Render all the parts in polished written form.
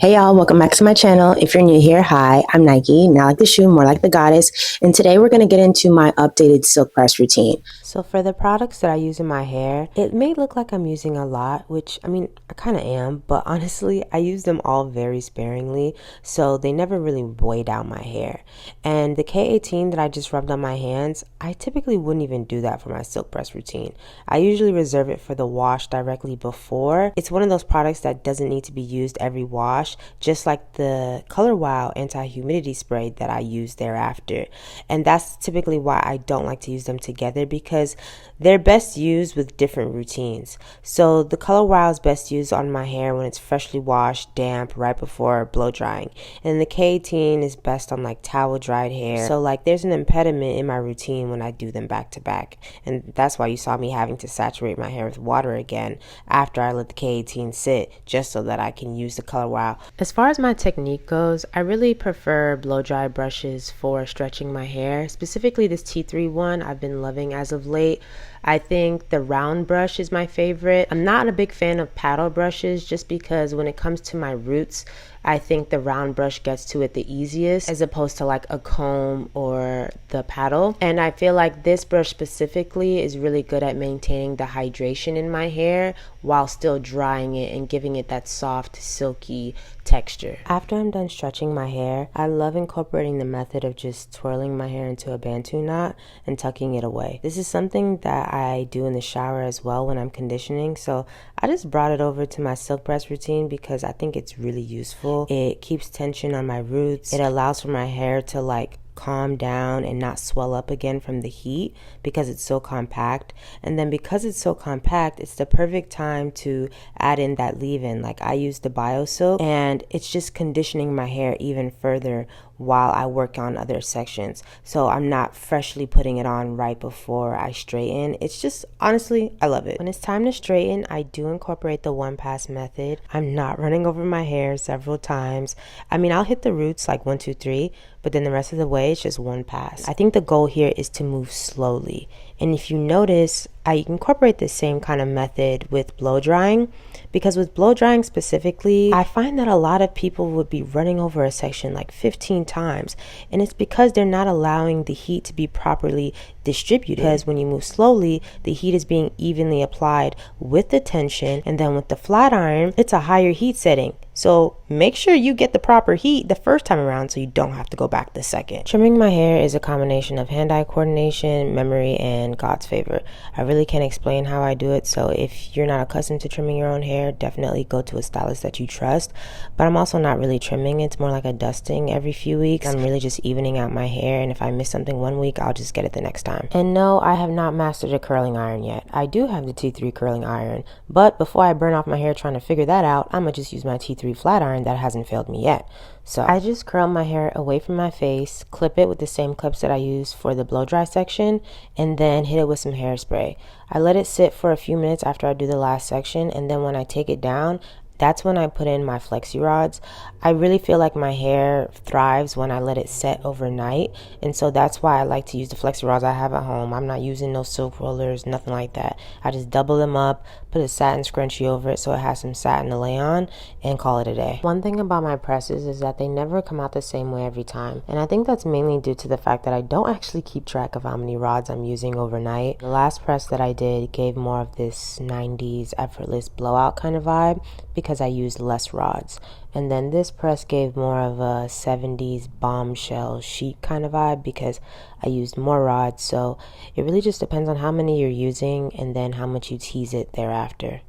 Hey y'all, welcome back to my channel. If you're new here, hi, I'm Nike, not like the shoe, more like the goddess. And today we're going to get into my updated silk press routine. So for the products that I use in my hair, it may look like I'm using a lot, which I mean, I kind of am, but honestly, I use them all very sparingly, so they never really weigh down my hair. And the K18 that I just rubbed on my hands, I typically wouldn't even do that for my silk press routine. I usually reserve it for the wash directly before. It's one of those products that doesn't need to be used every wash, just like the Color Wow anti-humidity spray that I use thereafter. And that's typically why I don't like to use them together, because they're best used with different routines. So the Color Wow is best used on my hair when it's freshly washed, damp, right before blow drying. And the K18 is best on like towel dried hair. So like there's an impediment in my routine when I do them back to back. And that's why you saw me having to saturate my hair with water again after I let the K18 sit, just so that I can use the Color Wow. As far as my technique goes, I really prefer blow dry brushes for stretching my hair. Specifically this T3 one I've been loving as of late. I think the round brush is my favorite. I'm not a big fan of paddle brushes just because when it comes to my roots, I think the round brush gets to it the easiest as opposed to like a comb or the paddle. And I feel like this brush specifically is really good at maintaining the hydration in my hair while still drying it and giving it that soft, silky texture. After I'm done stretching my hair, I love incorporating the method of just twirling my hair into a bantu knot and tucking it away. This is something that I do in the shower as well when I'm conditioning, so I just brought it over to my silk press routine because I think it's really useful. It keeps tension on my roots. It allows for my hair to like calm down and not swell up again from the heat because it's so compact. And then because it's so compact, it's the perfect time to add in that leave-in. Like I use the BioSilk, and it's just conditioning my hair even further while I work on other sections. So I'm not freshly putting it on right before I straighten. It's just, honestly, I love it. When it's time to straighten, I do incorporate the one pass method. I'm not running over my hair several times. I mean, I'll hit the roots like 1, 2, 3, but then the rest of the way it's just one pass. I think the goal here is to move slowly. And if you notice, I incorporate the same kind of method with blow drying, because with blow drying specifically, I find that a lot of people would be running over a section like 15 times, and it's because they're not allowing the heat to be properly distributed. Because when you move slowly, the heat is being evenly applied with the tension, and then with the flat iron, it's a higher heat setting. So make sure you get the proper heat the first time around so you don't have to go back the second. Trimming my hair is a combination of hand-eye coordination, memory, and God's favor. I really can't explain how I do it, so if you're not accustomed to trimming your own hair, definitely go to a stylist that you trust. But I'm also not really trimming. It's more like a dusting every few weeks. I'm really just evening out my hair, and if I miss something one week, I'll just get it the next time. And no, I have not mastered a curling iron yet. I do have the T3 curling iron, but before I burn off my hair trying to figure that out, I'm gonna just use my T3 flat iron that hasn't failed me yet. So I just curl my hair away from my face, clip it with the same clips that I use for the blow dry section, and then hit it with some hairspray. I let it sit for a few minutes after I do the last section, and then when I take it down, that's when I put in my flexi rods. I really feel like my hair thrives when I let it set overnight, and so that's why I like to use the flexi rods I have at home. I'm not using no silk rollers, nothing like that. I just double them up, put a satin scrunchie over it so it has some satin to lay on, and call it a day. One thing about my presses is that they never come out the same way every time, and I think that's mainly due to the fact that I don't actually keep track of how many rods I'm using overnight. The last press that I did gave more of this 90s effortless blowout kind of vibe because I used less rods. And then this press gave more of a 70s bombshell chic kind of vibe because I used more rods. So it really just depends on how many you're using and then how much you tease it thereafter.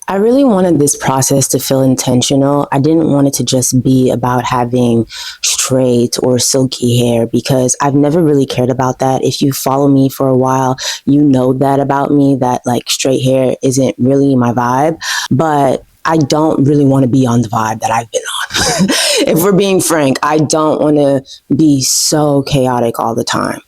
I really wanted this process to feel intentional. I didn't want it to just be about having straight or silky hair because I've never really cared about that. If you follow me for a while, you know that about me, that like straight hair isn't really my vibe. But I don't really want to be on the vibe that I've been on. If we're being frank, I don't want to be so chaotic all the time.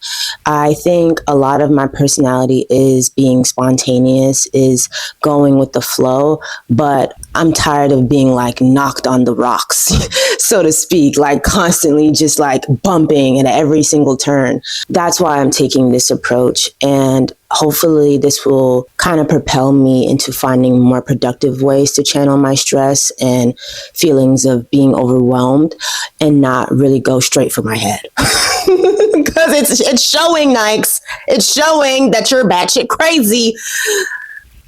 I think a lot of my personality is being spontaneous, is going with the flow, but I'm tired of being like knocked on the rocks. so to speak, like constantly just like bumping at every single turn. That's why I'm taking this approach. And hopefully this will kind of propel me into finding more productive ways to channel my stress and feelings of being overwhelmed and not really go straight for my head. Because it's showing, Nikes. It's showing that you're batshit crazy.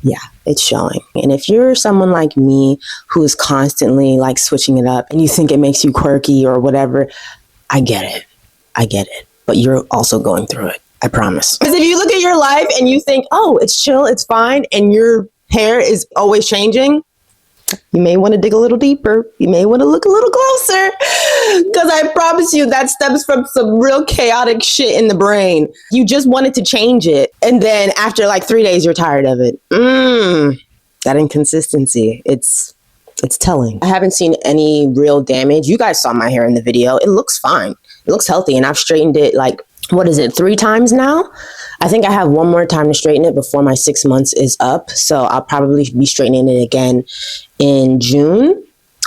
Yeah, it's showing. And if you're someone like me who is constantly like switching it up and you think it makes you quirky or whatever, I get it. I get it. But you're also going through it. I promise. Because if you look at your life and you think, oh, it's chill, it's fine, and your hair is always changing, you may want to dig a little deeper. You may want to look a little closer. Because I promise you that stems from some real chaotic shit in the brain. You just wanted to change it. And then after like 3 days, you're tired of it. That inconsistency. It's telling. I haven't seen any real damage. You guys saw my hair in the video. It looks fine. It looks healthy. And I've straightened it like, 3 times now? I think I have one more time to straighten it before my 6 months is up. So I'll probably be straightening it again in June.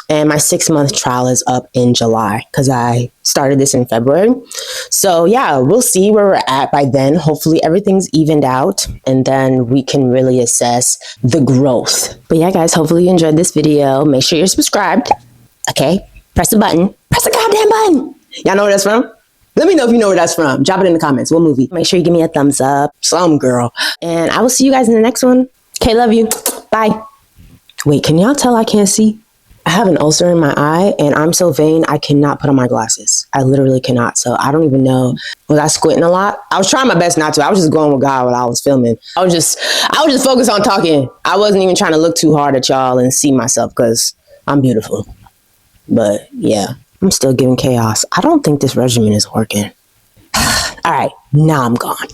And my 6-month trial is up in July because I started this in February. So yeah, we'll see where we're at by then. Hopefully everything's evened out and then we can really assess the growth. But yeah, guys, hopefully you enjoyed this video. Make sure you're subscribed. Okay, press the button. Press the goddamn button. Y'all know where that's from? Let me know if you know where that's from. Drop it in the comments. What movie? Make sure you give me a thumbs up. Some girl. And I will see you guys in the next one. Okay, love you. Bye. Wait, can y'all tell I can't see? I have an ulcer in my eye and I'm so vain I cannot put on my glasses. I literally cannot. So I don't even know. Was I squinting a lot? I was trying my best not to. I was just going with God while I was filming. I was just focused on talking. I wasn't even trying to look too hard at y'all and see myself because I'm beautiful. But yeah, I'm still giving chaos. I don't think this regimen is working. All right, now I'm gone.